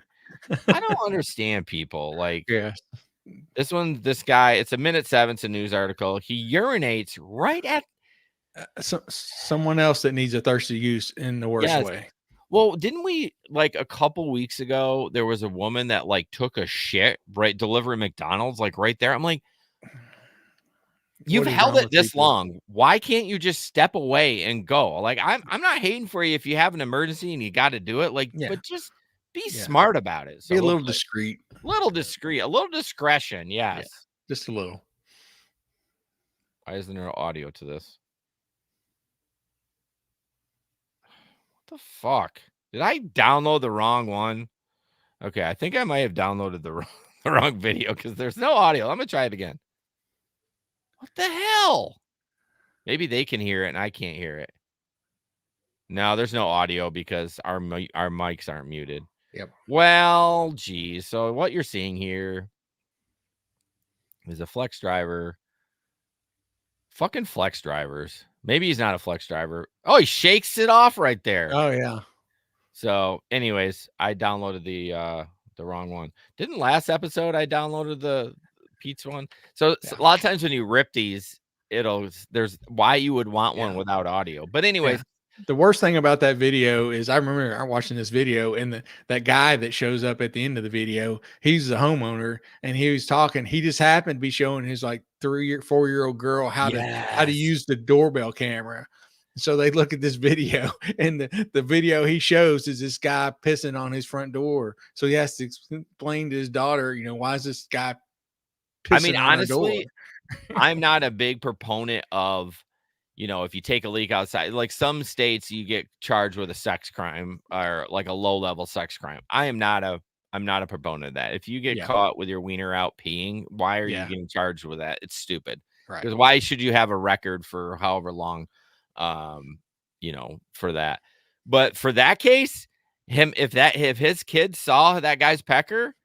I don't understand people like, this guy, it's a minute 7, it's a news article. He urinates right at someone else that needs a Thirsty Goose in the worst way. Well, didn't we like a couple weeks ago? There was a woman that like took a shit delivering McDonald's like right there. I'm like, you've held it this long. Why can't you just step away and go? Like, I'm not hating for you if you have an emergency and you got to do it. Like, but just be smart about it. So be a little discreet. A little discretion. Yes. Yeah, just a little. Why isn't there audio to this? What the fuck? Did I download the wrong one? Okay, I think I might have downloaded the wrong video because there's no audio. I'm gonna try it again. What the hell? Maybe they can hear it and I can't hear it. No, there's no audio because our mics aren't muted. Yep. Well, geez. So what you're seeing here is a flex driver. Fucking flex drivers. Maybe he's not a flex driver. Oh, he shakes it off right there. Oh, yeah. So, anyways, I downloaded the wrong one. Didn't last episode I downloaded the pizza one? So a lot of times when you rip these, there's why you would want one without audio. But anyways, the worst thing about that video is I remember watching this video and that guy that shows up at the end of the video, he's the homeowner and he was talking. He just happened to be showing his like 3 or 4 year old girl how to use the doorbell camera. So they look at this video and the video he shows is this guy pissing on his front door. So he has to explain to his daughter, why is this guy pissing on honestly, I'm not a big proponent of, if you take a leak outside, like some states you get charged with a sex crime or like a low level sex crime. I'm not a proponent of that. If you get caught with your wiener out peeing, why are you getting charged with that? It's stupid. Right. Because why should you have a record for however long, for that? But for that case, if his kids saw that guy's pecker,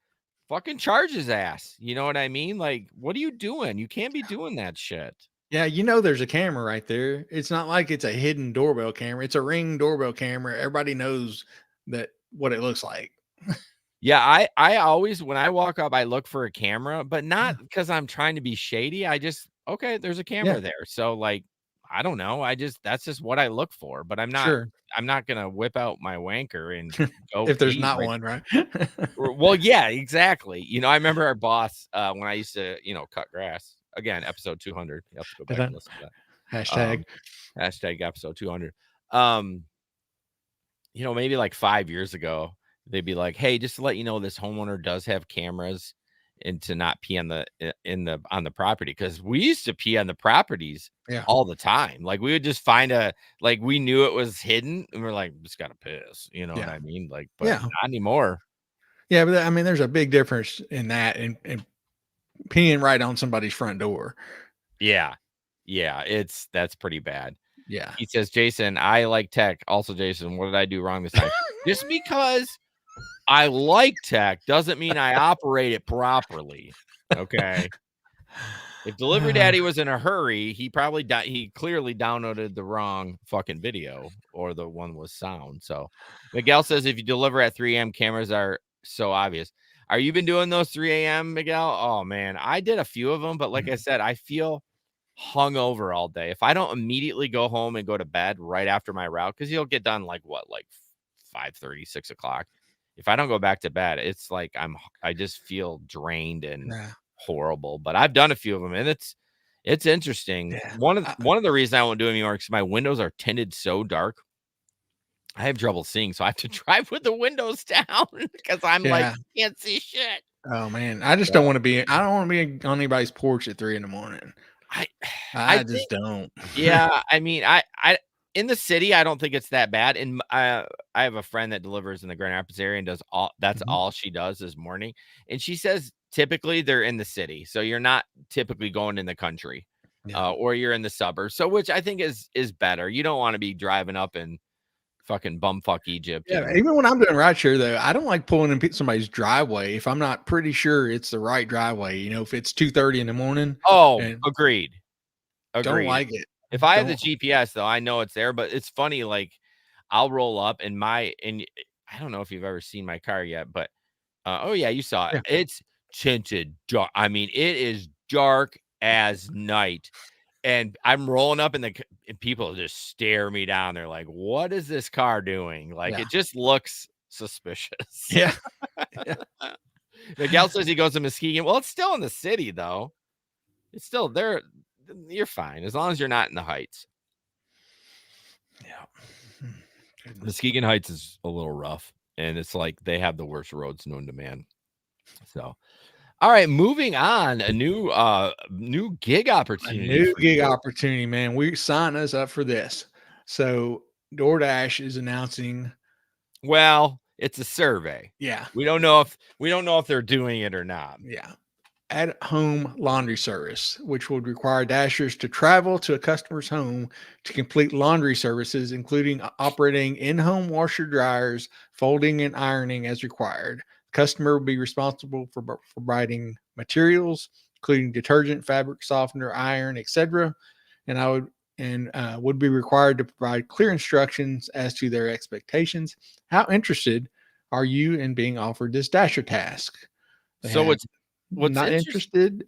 fucking charge his ass. You know what I mean? Like, what are you doing? You can't be doing that shit. Yeah, there's a camera right there. It's not like it's a hidden doorbell camera. It's a Ring doorbell camera. Everybody knows what it looks like. Yeah, I always, when I walk up, I look for a camera, but not because I'm trying to be shady. I just, there's a camera there. So like, I don't know. That's just what I look for, but I'm not going to whip out my wanker and go if there's not one, right? Well, yeah, exactly. I remember our boss, when I used to, cut grass. Again, episode 200. You have to go back and listen to that. Hashtag episode 200. Maybe like 5 years ago, they'd be like, "Hey, just to let you know, this homeowner does have cameras, and to not pee on the property." Because we used to pee on the properties all the time. Like we would just find we knew it was hidden, and we're like, "Just gotta piss." You know what I mean? Like, but not anymore. Yeah, but I mean, there's a big difference in that and peeing right on somebody's front door. Yeah, that's pretty bad. Yeah. He says, Jason, I like tech. Also, Jason, what did I do wrong this time? Just because I like tech doesn't mean I operate it properly. Okay. If Delivery Daddy was in a hurry, he clearly downloaded the wrong fucking video, or the one with sound. So Miguel says, if you deliver at 3 a.m., cameras are so obvious. Are you been doing those 3 a.m., Miguel? Oh man, I did a few of them, but like I said, I feel hungover all day. If I don't immediately go home and go to bed right after my route, because you'll get done like 5:30, 6 o'clock. If I don't go back to bed, it's like I just feel drained and horrible. But I've done a few of them, and it's interesting. Yeah. One of the reasons I won't do it anymore is my windows are tinted so dark. I have trouble seeing, so I have to drive with the windows down because I'm like, can't see shit. Oh man, I just don't want to be. I don't want to be on anybody's porch at 3 a.m. I just don't. Yeah, I mean, in the city, I don't think it's that bad. And I have a friend that delivers in the Grand Rapids area and does that's all she does is morning. And she says typically they're in the city, so you're not typically going in the country, or you're in the suburbs. So which I think is better. You don't want to be driving up in fucking bumfuck Egypt. Yeah, even when I'm doing rideshare though, I don't like pulling in somebody's driveway if I'm not pretty sure it's the right driveway. You know, if it's 2:30 in the morning. Oh, And agreed. don't like it. If I have the GPS though, I know it's there. But it's funny, like I'll roll up and I don't know if you've ever seen my car yet, but oh yeah, you saw it. Yeah. It's tinted dark. I mean, it is dark as night. And I'm rolling up and people just stare me down. They're like, what is this car doing? Like, it just looks suspicious. Yeah. Miguel says he goes to Muskegon. Well, it's still in the city, though. It's still there. You're fine as long as you're not in the Heights. Yeah. Muskegon Heights is a little rough, and it's like they have the worst roads known to man. So, all right, moving on. A new gig opportunity. A new gig opportunity, man. We signed us up for this. So DoorDash is announcing. Well, it's a survey. Yeah. We don't know if they're doing it or not. Yeah. At-home laundry service, which would require Dashers to travel to a customer's home to complete laundry services, including operating in-home washer dryers, folding and ironing as required. Customer would be responsible for providing materials, including detergent, fabric softener, iron, etc., and would be required to provide clear instructions as to their expectations. How interested are you in being offered this Dasher task? What's not interested.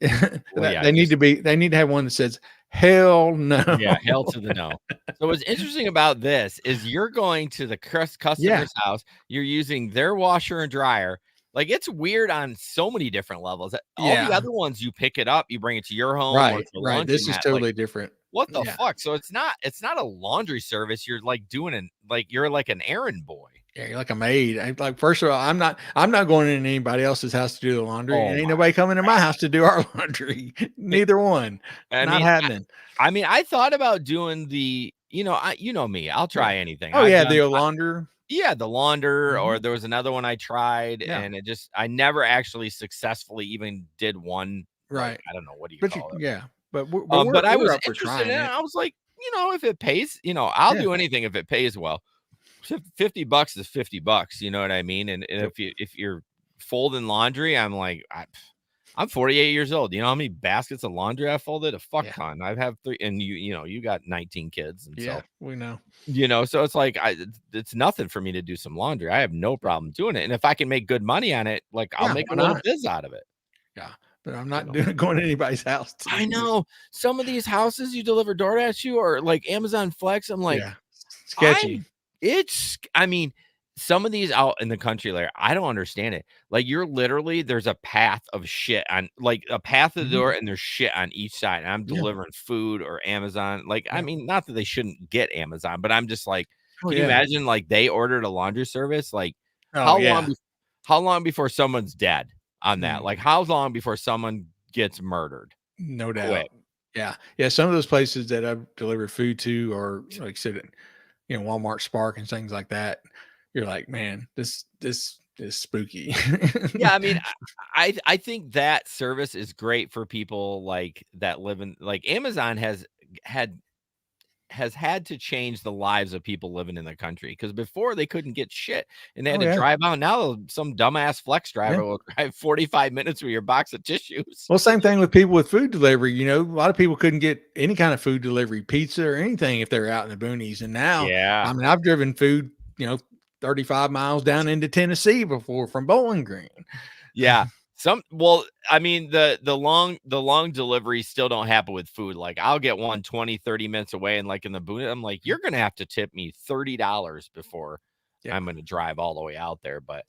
Well, they need to have one that says hell no. Yeah, hell to the no. So what's interesting about this is you're going to the customer's house, you're using their washer and dryer. Like, it's weird on so many different levels. All the other ones, you pick it up, you bring it to your home. Right. This is totally different. What the fuck? So it's not a laundry service. You're like you're like an errand boy. Yeah, you're like a maid. First of all, I'm not going into anybody else's house to do the laundry. Oh, and ain't nobody coming to my house to do our laundry. Neither one. Not happening. I thought about doing the, you know me, I'll try anything. Oh, the launder. Yeah, the launder, or there was another one I tried, and I never actually successfully even did one. Right. Like, I don't know, what do you call it? Yeah. But I was interested in it. I was like, if it pays, I'll do anything if it pays well. $50 is $50. You know what I mean? And if you're folding laundry, I'm like, I'm 48 years old. You know how many baskets of laundry I folded? A fuck ton. I have 3, and you got 19 kids. And so we know. So it's like it's nothing for me to do some laundry. I have no problem doing it. And if I can make good money on it, like I'll make a little biz out of it. Yeah. But I'm not going to anybody's house. I know some of these houses you deliver DoorDash to, or like Amazon Flex. I'm like, sketchy. Some of these out in the country, like, I don't understand it. Like, you're literally, there's a path of shit on, like a path of the door, and there's shit on each side. And I'm delivering food or Amazon. Like, I mean, not that they shouldn't get Amazon, but I'm just like, can you imagine, like, they ordered a laundry service? Like, how long before someone's dead on that? Like, how long before someone gets murdered? No doubt. Quick. Yeah. Yeah. Some of those places that I've delivered food to, or like I said, Walmart Spark and things like that, you're like, man, this is spooky. Yeah, I mean, I think that service is great for people like that live in, like, Amazon has had to change the lives of people living in the country, because before they couldn't get shit and they had to drive out. Now some dumbass flex driver will drive 45 minutes with your box of tissues. Well, same thing with people with food delivery. A lot of people couldn't get any kind of food delivery, pizza or anything, if they're out in the boonies. And now, I mean, I've driven food, 35 miles down into Tennessee before from Bowling Green. Yeah. The long deliveries still don't happen with food. Like, I'll get one 20, 30 minutes away, and like in the boot, I'm like, you're going to have to tip me $30 before I'm going to drive all the way out there. But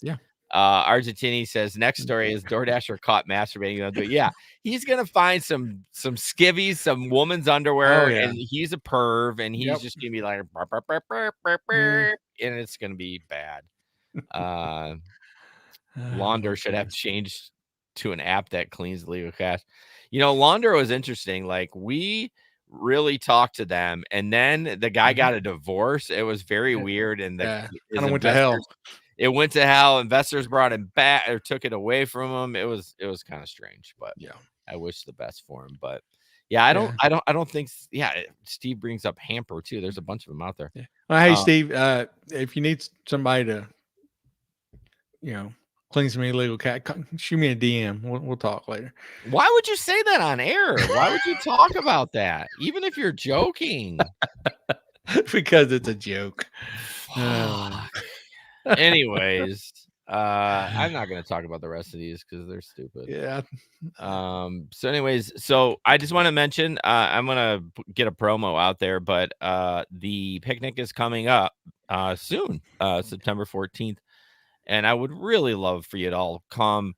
Argentini says next story is DoorDasher caught masturbating. Yeah, he's going to find some skivvies, some woman's underwear, and he's a perv, and he's just going to be like, and it's going to be bad. Launder should have changed to an app that cleans legal cash. Launder was interesting. Like, we really talk to them. And then the guy got a divorce. It was very weird. And kind of went to hell. It went to hell. Investors brought him back or took it away from him. It was kind of strange, but yeah, I wish the best for him. But yeah, I don't think. Yeah, Steve brings up Hamper too. There's a bunch of them out there. Yeah. Well, hey Steve, if you need somebody to, clean some illegal cat, shoot me a DM. We'll talk later. Why would you say that on air? Why would you talk about that, even if you're joking? Because it's a joke. Anyways, I'm not going to talk about the rest of these because they're stupid. Yeah. So anyways, so I just want to mention, I'm going to get a promo out there, but the picnic is coming up soon, September 14th. And I would really love for you to all come.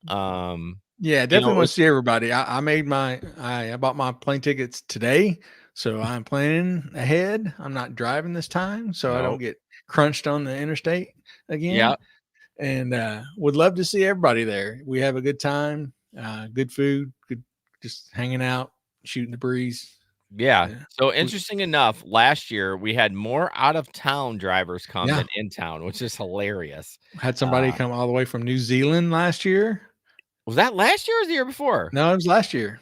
Yeah, definitely want to see everybody. I bought my plane tickets today, so I'm planning ahead. I'm not driving this time, so I don't get crunched on the interstate again. Yeah. And would love to see everybody there. We have a good time, good food, good just hanging out, shooting the breeze. Yeah. So interesting enough, last year we had more out of town drivers come than in town, which is hilarious. Had somebody come all the way from New Zealand last year. Was that last year or was the year before? No, it was last year.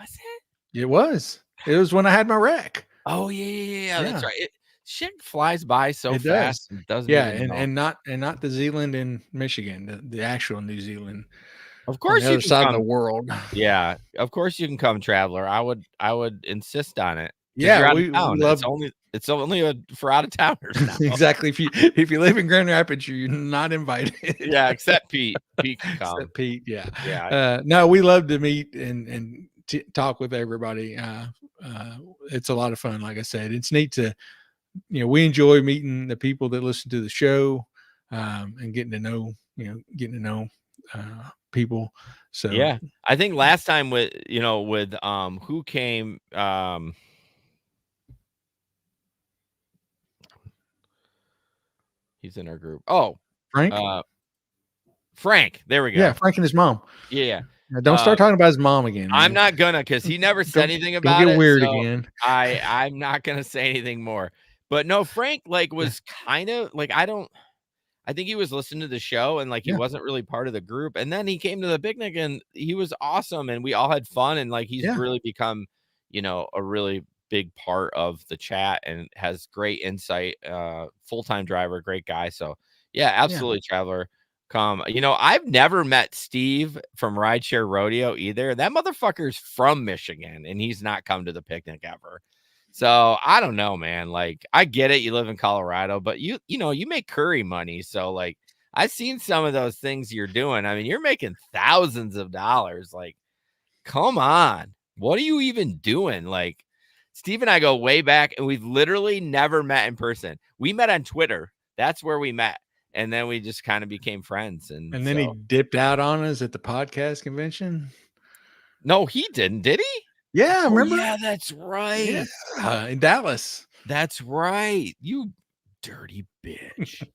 Was it? It was. It was when I had my wreck. Oh yeah. That's right. Shit flies by so fast. It doesn't. And not the Zealand in Michigan, the actual New Zealand. Of course, on the other side of the world. Yeah, of course you can come, traveler. I would insist on it. Yeah, we love. It's only for out of towners now. Exactly. If you live in Grand Rapids, you're not invited. Yeah, except Pete. Pete can come. Except Pete. Yeah. Yeah. No, we love to meet and talk with everybody. It's a lot of fun. Like I said, it's neat to, we enjoy meeting the people that listen to the show, and getting to know people. So yeah, I think last time with who came, he's in our group. Oh, Frank. There we go. Yeah, Frank and his mom. Yeah. Don't start talking about his mom again. Man. I'm not gonna, because he never said anything about it. Don't get weird again. I'm not gonna say anything more. But no, Frank was kind of like, I think he was listening to the show and he wasn't really part of the group. And then he came to the picnic and he was awesome and we all had fun. And he's really become, a really big part of the chat and has great insight, full-time driver, great guy. So yeah, absolutely. Traveler, come. I've never met Steve from Rideshare Rodeo either. That motherfucker's from Michigan and he's not come to the picnic ever. So I don't know, man. I get it. You live in Colorado, but you make curry money. So I've seen some of those things you're doing. I mean, you're making thousands of dollars. Come on. What are you even doing? Steve and I go way back and we've literally never met in person. We met on Twitter. That's where we met. And then we just kind of became friends. And then he dipped out on us at the podcast convention. No, he didn't. Did he? Yeah, remember? Yeah, that's right. Yeah, in Dallas. That's right. You dirty bitch.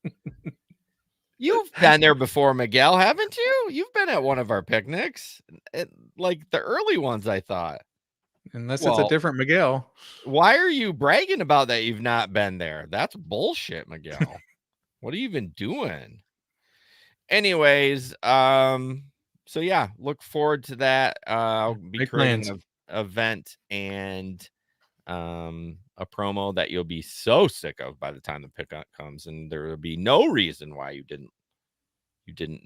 You've been there before, Miguel, haven't you? You've been at one of our picnics, the early ones, I thought. Unless it's a different Miguel. Why are you bragging about that you've not been there? That's bullshit, Miguel. What are you even doing? Anyways, so yeah, look forward to that. I'll be creating an event and a promo that you'll be so sick of by the time the pickup comes, and there will be no reason why you didn't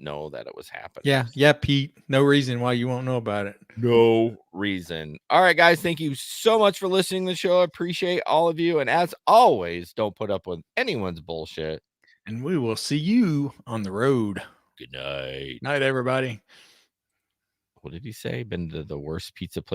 know that it was happening. Yeah, Pete. No reason why you won't know about it. No reason. All right, guys. Thank you so much for listening to the show. I appreciate all of you. And as always, don't put up with anyone's bullshit. And we will see you on the road. Good night. Night, everybody. What did he say? Been to the worst pizza place